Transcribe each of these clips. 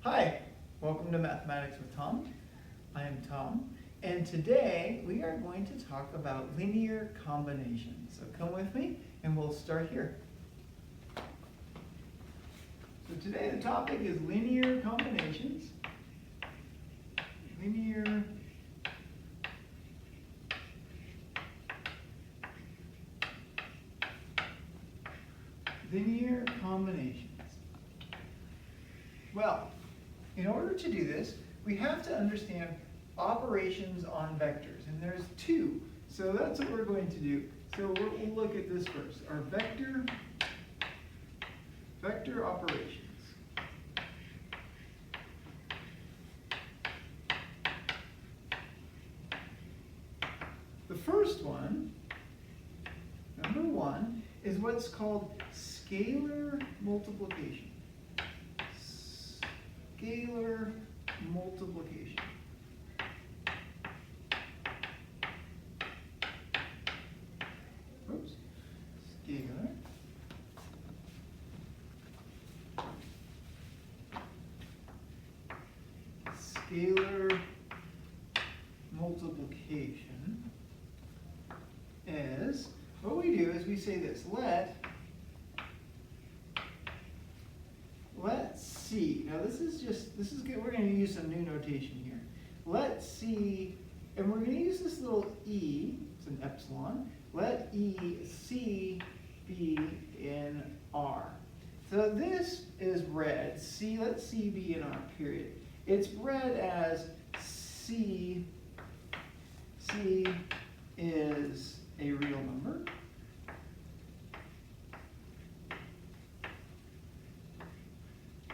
Hi, welcome to Mathematics with Tom. I am Tom, and today we are going to talk about linear combinations. So come with me, and we'll start here. So today the topic is linear combinations. Linear combinations. Well, in order to do this, we have to understand operations on vectors, and there's two. So that's what we're going to do. So we'll look at this first. Our vector operations. The first one, number one, is what's called scalar multiplication. Scalar multiplication. Oops. Scalar multiplication is, what we do is we say this, let C, now this is good, we're going to use some new notation here. Let C, and we're going to use this little e, it's an epsilon, let C be in R. So this is read, let C be in R, period. It's read as C is a real number.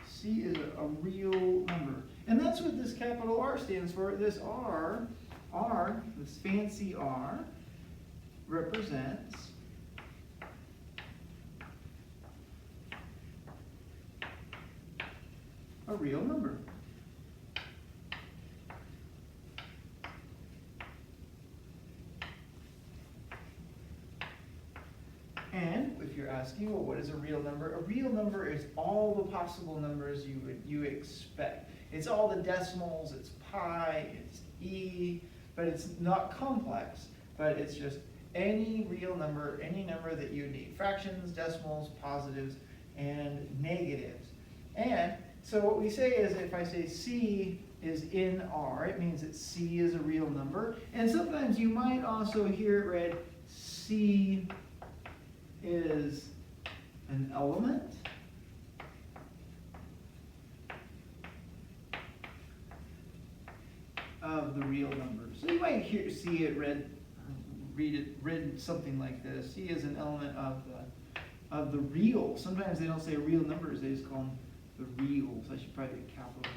C is a real number. And that's what this capital R stands for. This R, this fancy R, represents a real number. And if you're asking, well, what is a real number? A real number is all the possible numbers you expect. It's all the decimals, it's pi, it's e, but it's not complex, but it's just any real number, any number that you need. Fractions, decimals, positives, and negatives. And so what we say is, if I say C is in R, it means that C is a real number. And sometimes you might also hear it read C is an element of the real number. So you might see it read something like this. C is an element of the real. Sometimes they don't say real numbers, they just call them the reals. I should probably get capital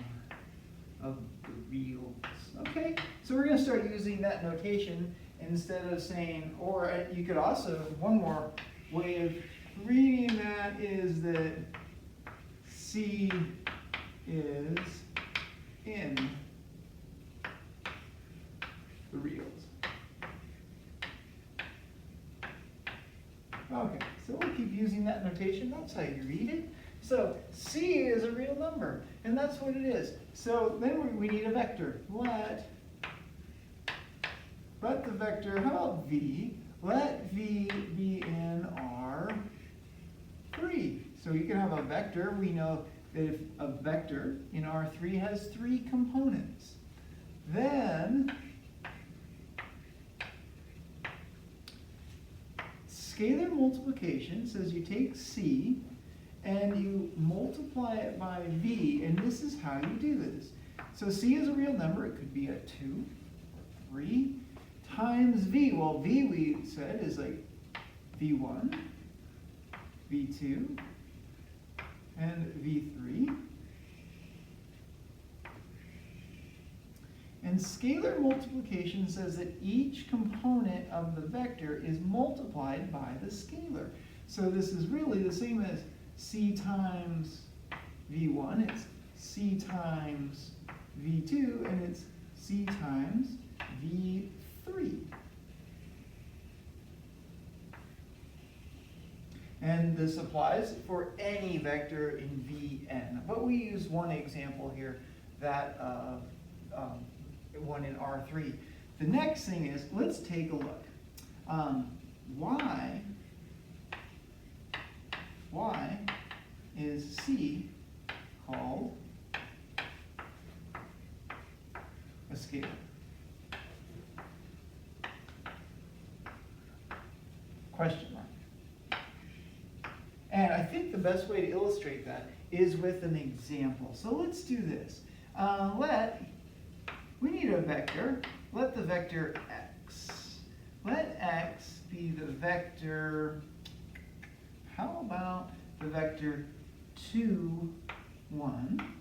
R of the reals. Okay, so we're going to start using that notation instead of saying, or you could also, one more way of reading that is that C is in the reals. Okay, so we'll keep using that notation. That's how you read it. So C is a real number, and that's what it is. So then we need a vector. Let the vector, how about V? Let V be in R3. So you can have a vector. We know that if a vector in R3 has 3 components, then scalar multiplication says you take C and you multiply it by V, and this is how you do this. So C is a real number. It could be a 2, 3, times V. Well, V we said is like V1, V2, and V3. And scalar multiplication says that each component of the vector is multiplied by the scalar. So this is really the same as C times V1. It's C times V2, and it's C times V3. And this applies for any vector in Vn. But we use one example here, that one in R3. The next thing is, let's take a look. Why is C called a scalar? Question mark. And I think the best way to illustrate that is with an example. So let's do this. We need a vector. Let the vector x. Let x be the vector, how about the vector 2, 1.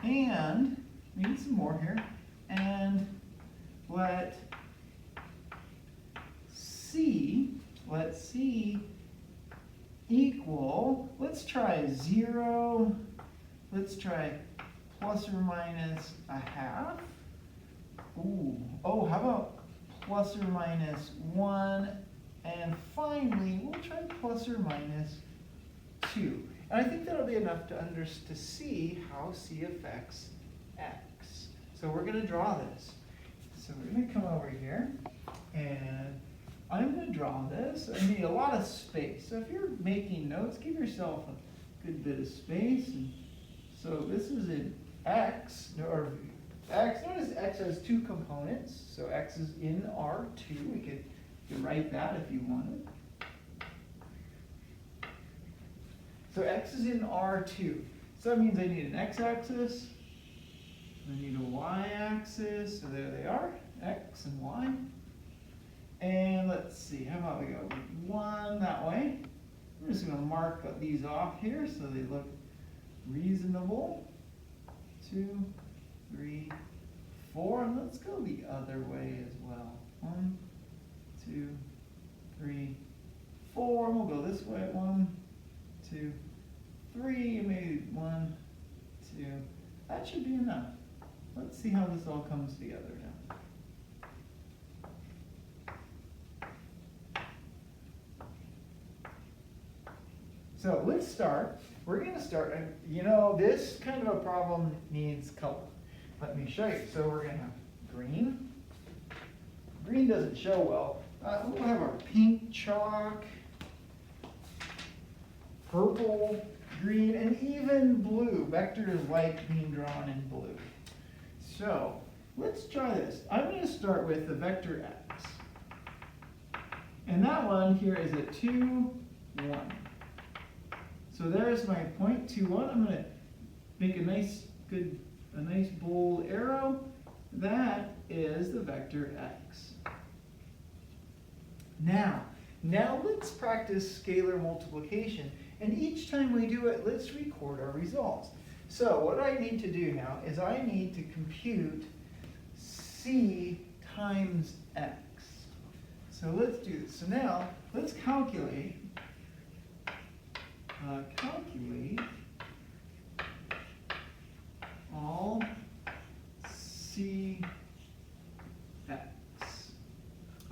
And we need some more here. And let C equal, let's try 0, let's try plus or minus a half. How about plus or minus 1, and finally we'll try plus or minus 2. And I think that'll be enough to see how C affects x. So we're going to draw this. So we're going to come over here, and I'm going to draw this. I need a lot of space. So if you're making notes, give yourself a good bit of space. And so this is in x, or x. Notice x has two components. So x is in R2. We could write that if you wanted. So x is in R2. So that means I need an x-axis. I need a y-axis. So there they are, x and y. And let's see, how about we go 1 that way. I'm just going to mark these off here so they look reasonable. 2, 3, 4, and let's go the other way as well. 1, 2, 3, 4, and we'll go this way. 1, 2, 3, maybe 1, 2. That should be enough. Let's see how this all comes together now. So let's start. We're going to start, this kind of a problem needs color. Let me show you. So we're going to have green. Green doesn't show well. We'll have our pink chalk, purple, green, and even blue. Vectors like being drawn in blue. So let's try this. I'm going to start with the vector x. And that one here is at 2, 1. So there's my point, 2, 1. I'm going to make a nice bold arrow. That is the vector x. Now let's practice scalar multiplication. And each time we do it, let's record our results. So what I need to do now is I need to compute C times x. So let's do this. So now let's calculate all C x.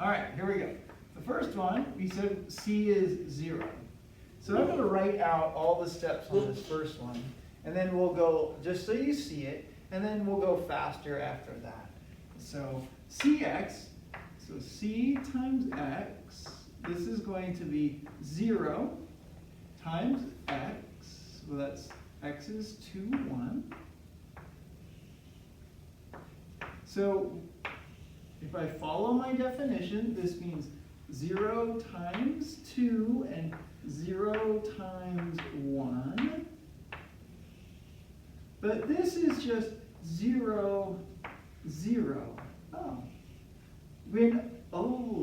All right, here we go. The first one, we said C is 0. So I'm going to write out all the steps on this first one, and then we'll go, just so you see it, and then we'll go faster after that. So Cx, so C times x, this is going to be 0 times x, well that's x is 2, 1. So if I follow my definition, this means 0 times 2 and 0 times 1. But this is just 0, 0.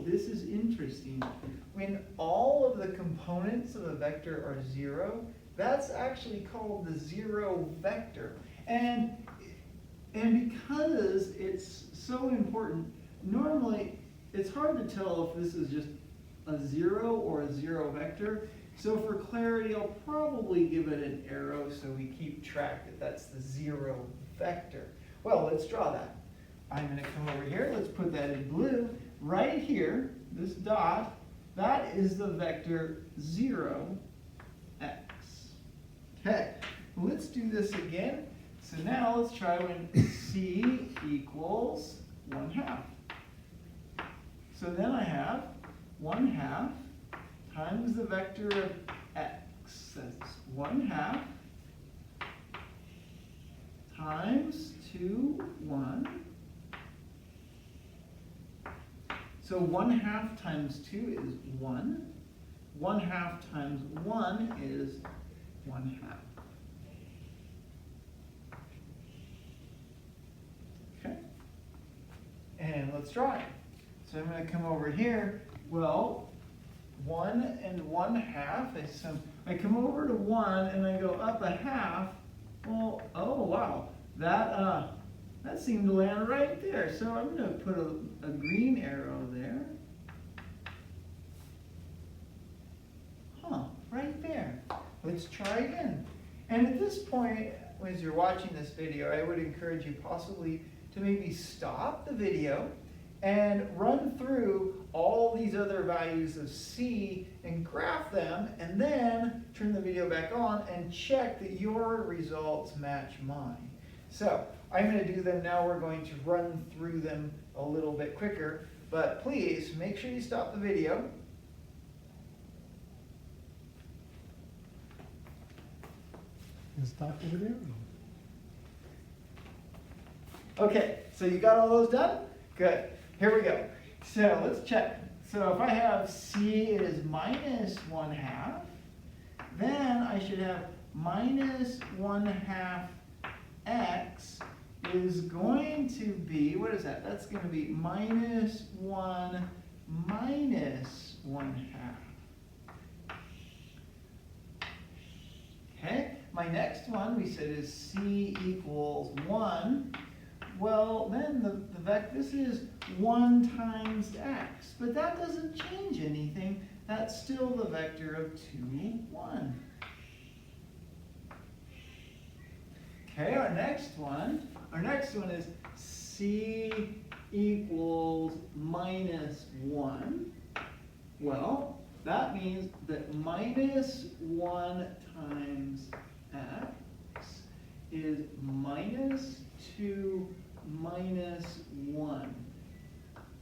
This is interesting. When all of the components of a vector are 0, that's actually called the 0 vector. And because it's so important, normally it's hard to tell if this is just a 0 or a 0 vector. So for clarity, I'll probably give it an arrow so we keep track that that's the 0 vector. Well, let's draw that. I'm going to come over here. Let's put that in blue. Right here, this dot, that is the vector 0, x. Okay, let's do this again. So now let's try when c equals 1/2. So then I have 1/2 times the vector of x. That's 1/2 times 2, 1. So 1/2 times 2 is 1. 1/2 times 1 is 1/2. Okay. And let's try. So I'm going to come over here. Well, 1 and 1/2. I come over to 1 and I go up 1/2. Well, oh wow, that seemed to land right there. So I'm going to put a green arrow there. Huh, right there. Let's try again. And at this point, as you're watching this video, I would encourage you possibly to maybe stop the video and run through all these other values of c and graph them, and then turn the video back on and check that your results match mine. So I'm going to do them now. We're going to run through them a little bit quicker, but please make sure you stop the video. And stop the video. Okay, so you got all those done? Good. Here we go. So let's check. So if I have c is minus 1/2, then I should have minus 1/2 x is going to be, what is that? That's going to be minus 1 minus 1/2. Okay, my next one we said is c equals 1. Well, then this is 1 times x, but that doesn't change anything. That's still the vector of 2, 1. Okay, our next one is c equals minus 1. Well, that means that minus 1 times x is minus 2 minus 1.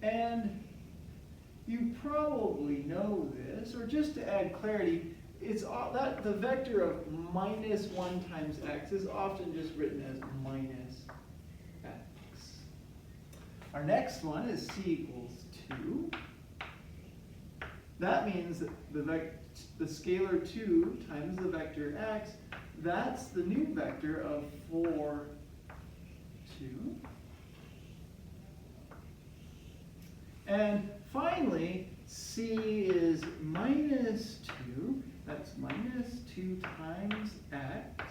And you probably know this, or just to add clarity, it's that the vector of minus 1 times x is often just written as minus x. Our next one is c equals 2. That means that the scalar 2 times the vector x, that's the new vector of 4, 2. And finally, c is minus 2. That's minus 2 times x.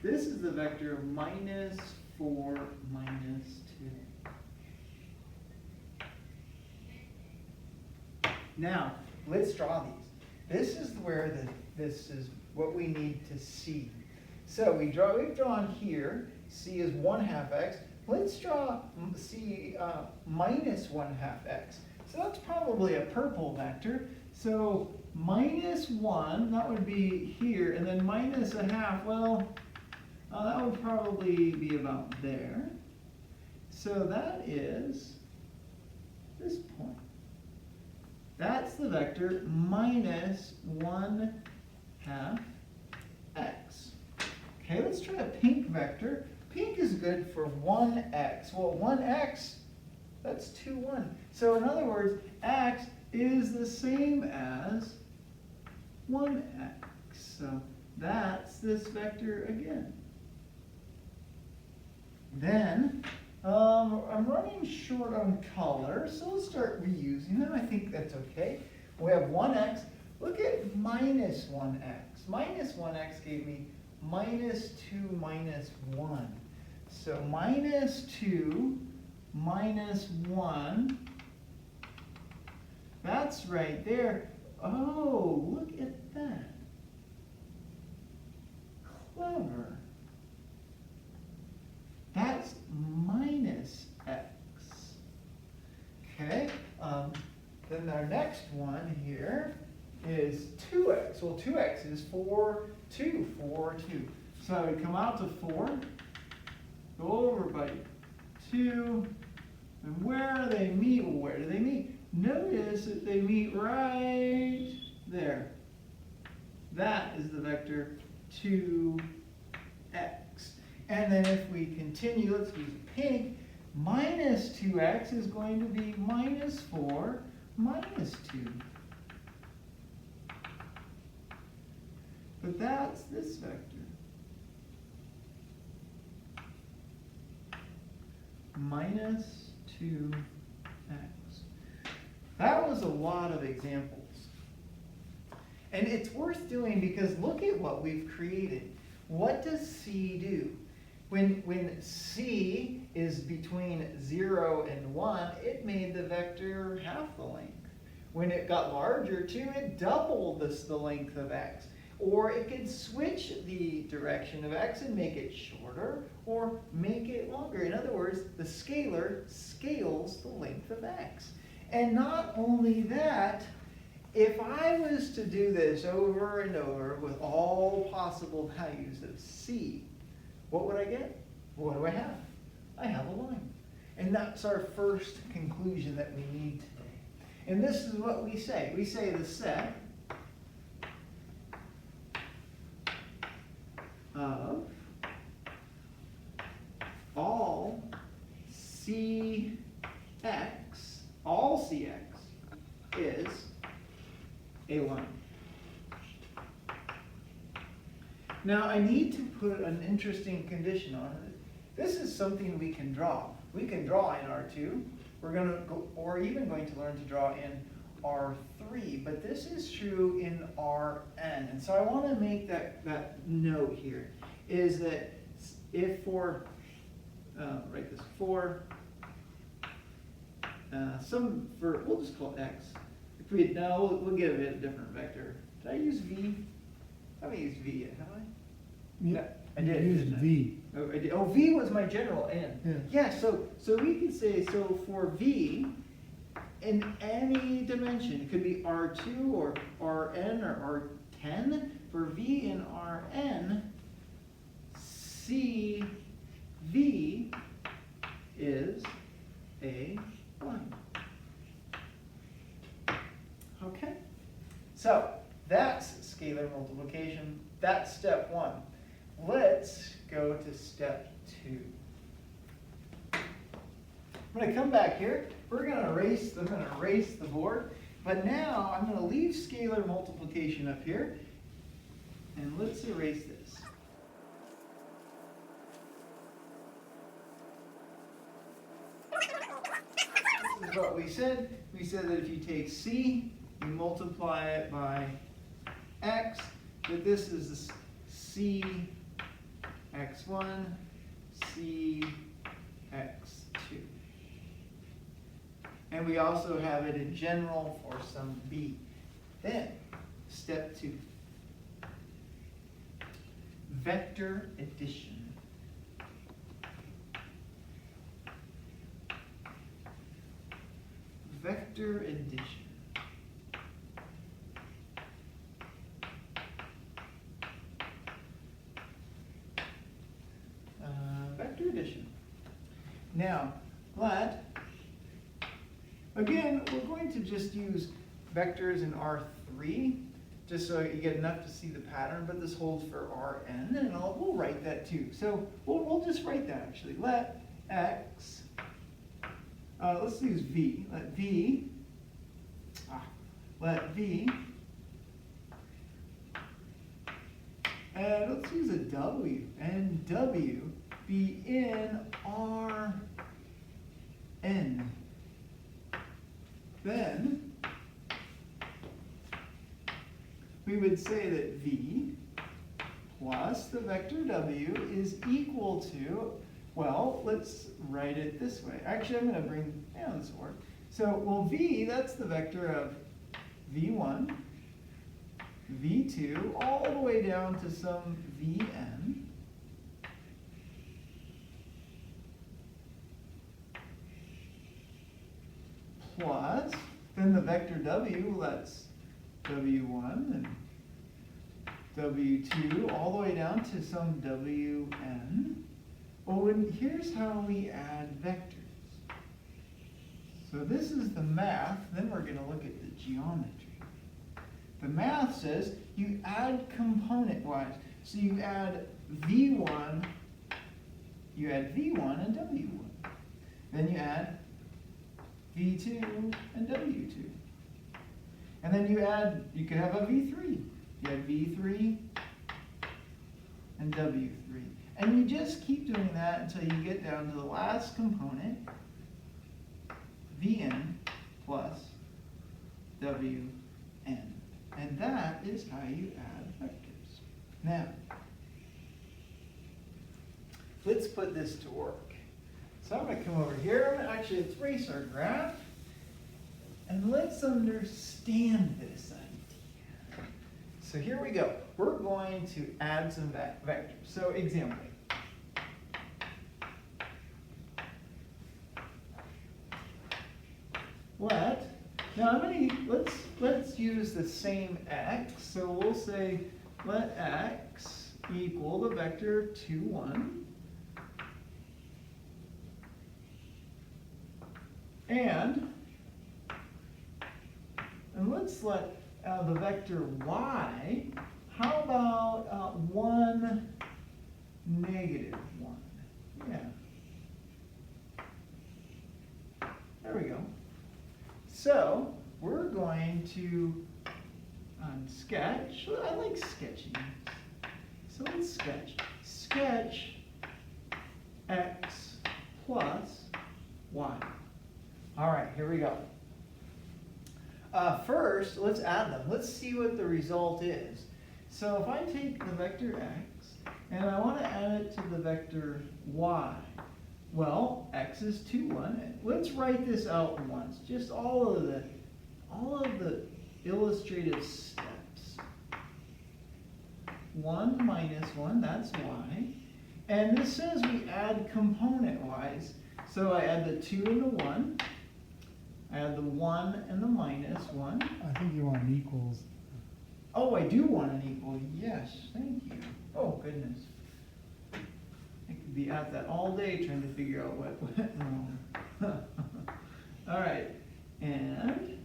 This is the vector of minus 4 minus 2. Now, let's draw these. This is where this is what we need to see. So we've drawn here, c is 1/2 x. Let's draw c minus 1/2 x. So that's probably a purple vector. So minus 1, that would be here, and then minus 1/2, well, that would probably be about there. So that is this point. That's the vector minus 1/2 x. Okay, let's try a pink vector. Pink is good for 1x. Well, 1x, that's 2, 1. So in other words, x is the same as 1x. So that's this vector again. Then, I'm running short on color, so let's start reusing them. I think that's okay. We have 1x. Look at minus 1x. Minus 1x gave me minus 2 minus 1. So minus 2 minus 1, that's right there. Oh, look at that. Clever. That's minus x. Okay, then our next next one here is 2x. Well, 2x is 4, 2, 4, 2. So I would come out to 4, go over by 2, and where do they meet? Well, where do they meet? Notice that they meet right there. That is the vector 2x. And then if we continue, let's use pink, minus 2x is going to be minus 4 minus 2. But that's this vector. Minus 2x. That was a lot of examples. And it's worth doing because look at what we've created. What does C do? When C is between 0 and 1, it made the vector half the length. When it got larger too, it doubled the length of x. Or it could switch the direction of x and make it shorter or make it longer. In other words, the scalar scales the length of x. And not only that, if I was to do this over and over with all possible values of C, what would I get? What do I have? I have a line. And that's our first conclusion that we need today. And this is what we say. We say the set of all Cx, all Cx is a line. Now I need to put an interesting condition on it. This is something we can draw. We can draw in R2. We're going to go, or even going to learn to draw in R3, but this is true in Rn. And so I want to make that note here, is that if for, write this, for we'll just call it x. If we, no, we'll give it a different vector. Did I use v? I haven't used v yet, have I? Yeah, I did. You used v. Oh, I did. Oh, v was my general n. Yeah. Yeah, so we can say, so for v, in any dimension, it could be R2 or Rn or R10. For v in Rn, CV is a line. Okay, so that's scalar multiplication. That's step 1. Let's go to step 2. I'm going to come back here. We're going to erase. I'm going to erase the board. But now I'm going to leave scalar multiplication up here, and let's erase this. This is what we said. We said that if you take C, you multiply it by x, that this is C x1, C x2. And we also have it in general for some b. Then, step 2. Vector addition. Vector addition. Vector addition. Now, again, we're going to just use vectors in R3, just so you get enough to see the pattern, but this holds for Rn, and we'll write that too. So we'll just write that actually. Let x, let's use v. Let v and let's use a w, and w be in Rn. Then we would say that v plus the vector w is equal to, well, let's write it this way. Actually, I'm going to bring down this work. So, well, v, that's the vector of v1, v2, all the way down to some vn. Plus Then the vector w, that's w1 and w2 all the way down to some wn. Well, here's how we add vectors. So this is the math, then we're going to look at the geometry. The math says you add component-wise. So you add v1 and w1. Then you add v2 and w2. And then you could have a v3. You add v3 and w3. And you just keep doing that until you get down to the last component, vn plus wn. And that is how you add vectors. Now, let's put this to work. So I'm going to come over here. Actually, let's erase our graph. And let's understand this idea. So here we go. We're going to add some vectors. So example. Let's use the same x. So we'll say let x equal the vector 2, 1. And let's let the vector y, how about 1, negative 1? Yeah. There we go. So we're going to sketch. I like sketching. So let's sketch. Sketch x plus y. All right, here we go. First, let's add them. Let's see what the result is. So if I take the vector x and I want to add it to the vector y, well, x is 2, 1. Let's write this out once. Just all of the illustrative steps. 1 minus 1, that's y. And this says we add component-wise. So I add the 2 and the 1. I add the 1 and the minus 1. I think you want equals. Oh, I do want an equal. Yes, thank you. Oh, goodness. I could be at that all day trying to figure out what went wrong. All right. And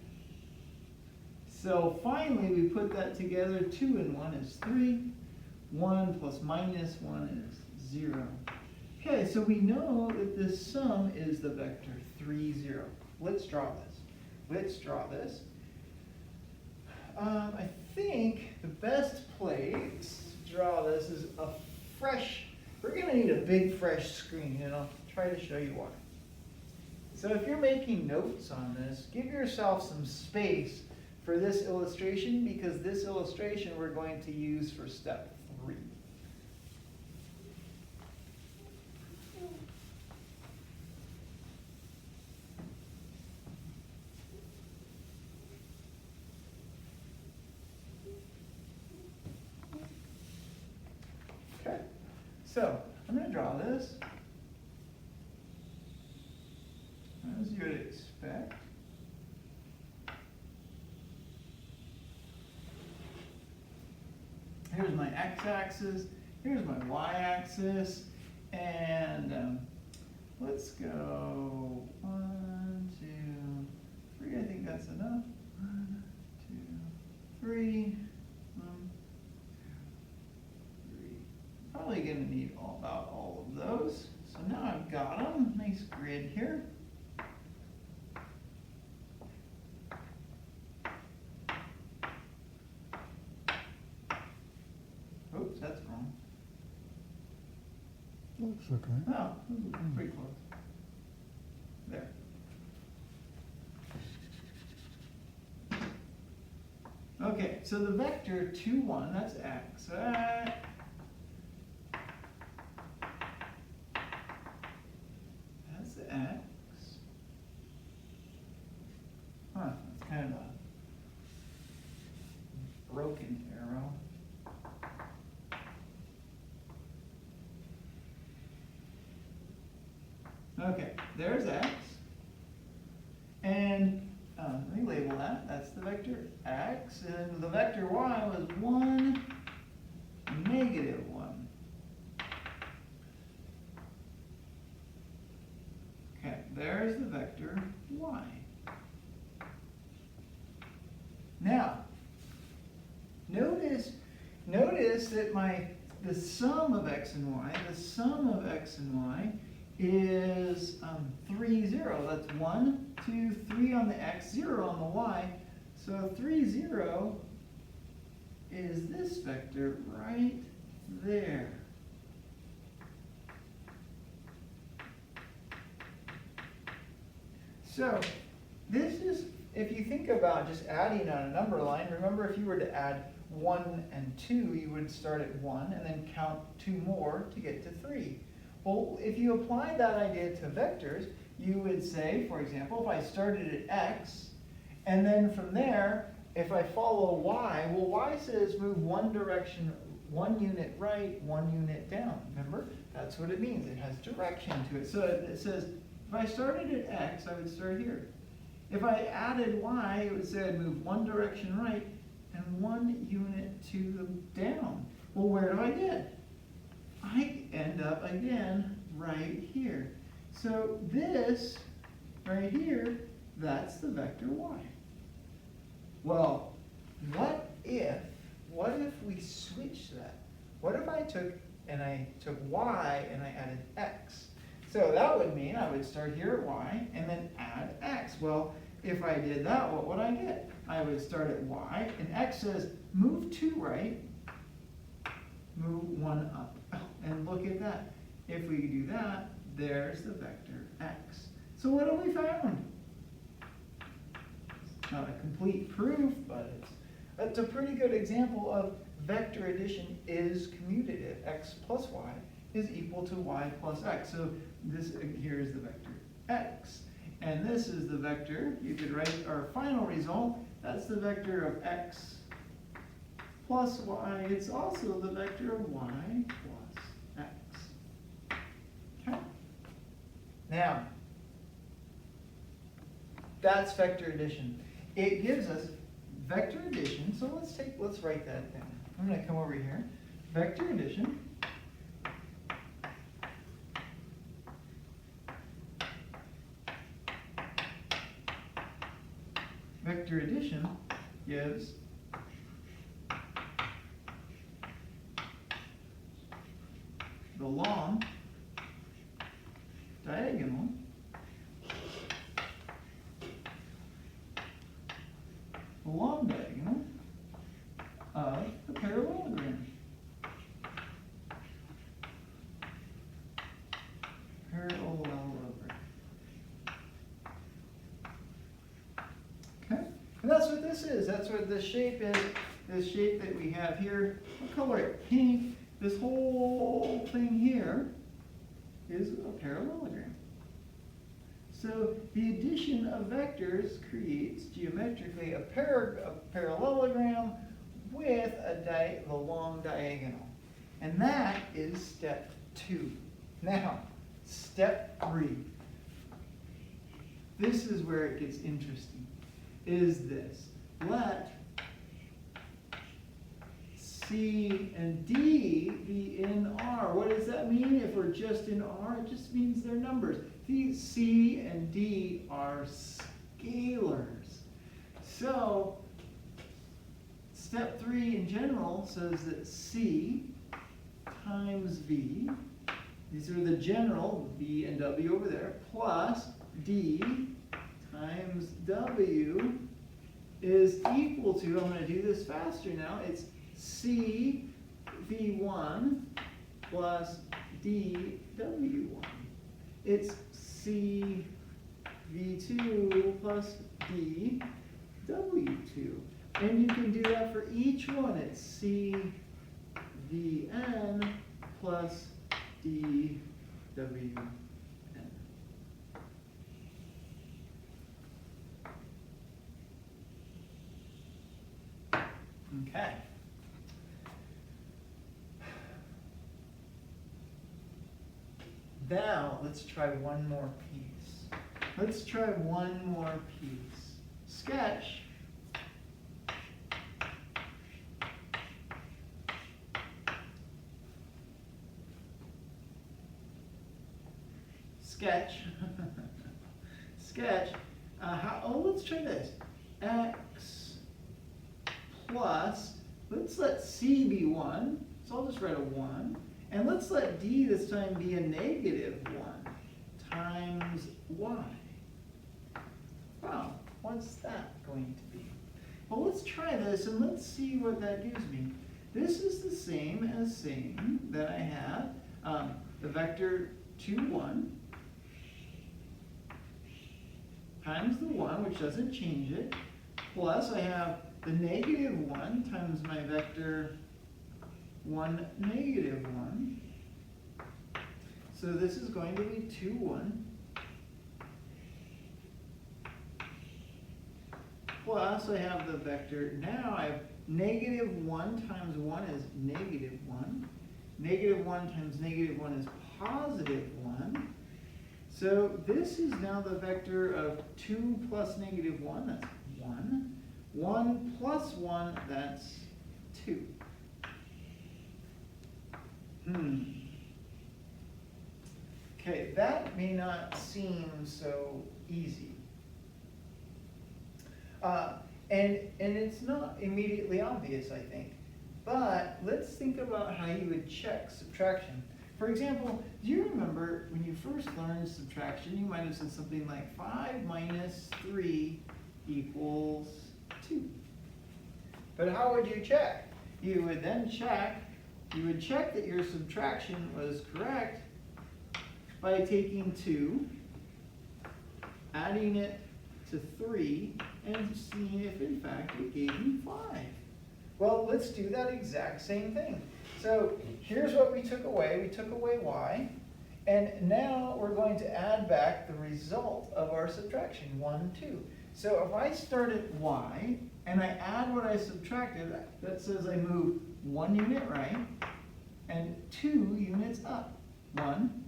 so finally we put that together. 2 and 1 is 3. 1 plus minus 1 is 0. Okay, so we know that this sum is the vector 3, 0. Let's draw this. Let's draw this. I think the best place to draw this is a fresh, we're going to need a big fresh screen, and I'll try to show you why. So if you're making notes on this, give yourself some space for this illustration, because this illustration we're going to use for step 3. Okay, so I'm going to draw this as you would expect. Here's my x-axis, here's my y-axis, and let's go 1, 2, 3. I think that's enough. 1, 2, 3. 1, 2, 3. Probably going to need about all of those. So now I've got them. Nice grid here. Oops, that's wrong. Looks okay. Oh, pretty close. There. Okay, so the vector 2, 1, that's x. That's the x. Huh, that's kind of a broken arrow. Okay, there's x. And let me label the vector x, and the vector y was 1, negative 1. Okay, there's the vector y. Now, notice that the sum of x and y, is 3, 0. That's 1, 2, 3 on the x, 0 on the y. So 3, 0 is this vector right there. So this is, if you think about just adding on a number line, remember if you were to add 1 and 2, you would start at 1 and then count 2 more to get to 3. Well, if you apply that idea to vectors, you would say, for example, if I started at x, and then from there, if I follow y, well, y says move one direction, 1 unit right, 1 unit down. Remember? That's what it means. It has direction to it. So it says, if I started at x, I would start here. If I added y, it would say I'd move 1 direction right and 1 unit to the down. Well, where do I get? I end up again right here. So this right here, that's the vector y. Well, what if we switch that? What if I took y and I added x? So that would mean I would start here at y and then add x. Well, if I did that, what would I get? I would start at y, and x says move 2 right, move 1 up. And look at that. If we do that, there's the vector x. So what have we found? It's not a complete proof, but it's a pretty good example of vector addition is commutative. X plus y is equal to y plus x. So this here is the vector x. And this is the vector, you could write our final result, that's the vector of x plus y. It's also the vector of y plus x. Okay. Now, that's vector addition. It gives us vector addition, so let's write that down. I'm going to come over here. Vector addition gives the long diagonal of the parallelogram. Okay, and that's what this is. That's what this shape is. This shape that we have here, I'll color it pink. This whole thing here is a parallelogram. So the addition of vectors creates geometrically a parallelogram with the long diagonal. And that is step 2. Now, step 3. This is where it gets interesting. Is this. Let C and D be in R. What does that mean if we're just in R? It just means they're numbers. These C and D are scalars. So, step 3 in general says that C times V, these are the general, V and W over there, plus D times W is equal to, I'm going to do this faster now, it's C V1 plus D W1. It's C V2 plus D W2. And you can do that for each one. It's C Vn plus D Wn. Okay. Now, let's try one more piece. Sketch sketch. Sketch. Let's try this. X plus, let's let C be 1. So I'll just write a 1. And let's let D this time be a negative 1 times Y. Wow, what's that going to be? Well, let's try this and let's see what that gives me. This is the same as saying that I have the vector 2, 1 times the 1, which doesn't change it, plus I have the negative 1 times my vector 1, negative 1. So this is going to be 2, 1. Plus I have the vector, now I have negative 1 times 1 is negative 1. Negative 1 times negative 1 is positive 1. So this is now the vector of 2 plus negative 1, that's 1. 1 plus 1, that's 2. Okay, that may not seem so easy. And it's not immediately obvious, I think. But let's think about how you would check subtraction. For example, do you remember when you first learned subtraction, you might have said something like 5 minus 3 equals 2. But how would you check? You would then check, that your subtraction was correct by taking 2, adding it to 3, and seeing if in fact it gave you 5. Well, let's do that exact same thing. So here's what we took away. We took away y. And now we're going to add back the result of our subtraction, 1, 2. So if I start at y, and I add what I subtracted, that says I move 1 unit right, and 2 units up. 1,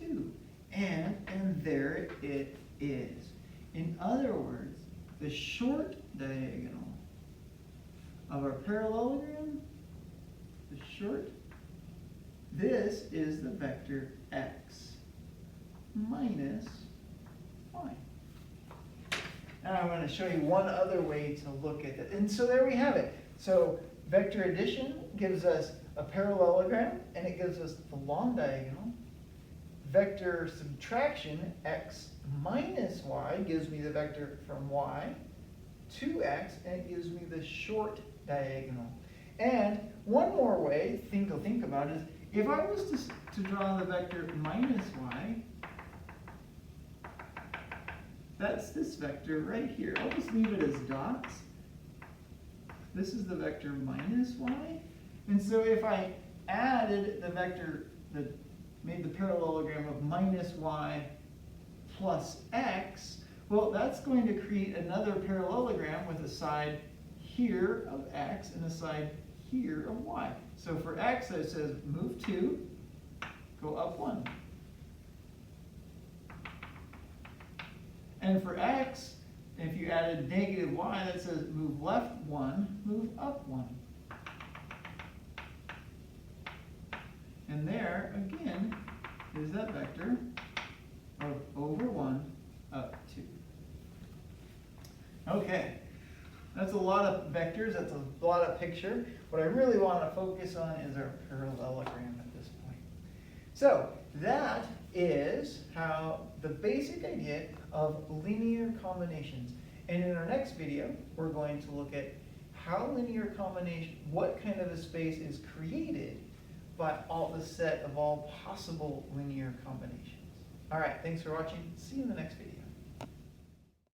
2. And there it is. In other words, the short diagonal of our parallelogram, this is the vector x minus y. Now I'm going to show you one other way to look at it. And so there we have it. So vector addition gives us a parallelogram, and it gives us the long diagonal. Vector subtraction, x minus y, gives me the vector from y to x, and it gives me the short diagonal. And one more way to think about is, if I was to draw the vector minus y, that's this vector right here. I'll just leave it as dots. This is the vector minus y. And so if I added the vector that made the parallelogram of minus y plus x, well, that's going to create another parallelogram with a side here of x and a side here of y. So for x, it says move 2, go up 1. And for x, if you added negative y, that says move left 1, move up 1. And there, again, is that vector of over 1, up 2. Okay, that's a lot of vectors, that's a lot of picture. What I really want to focus on is our parallelogram at this point. So that is how the basic idea of linear combinations. And in our next video, we're going to look at how linear combination, what kind of a space is created by all the set of all possible linear combinations. All right, thanks for watching. See you in the next video.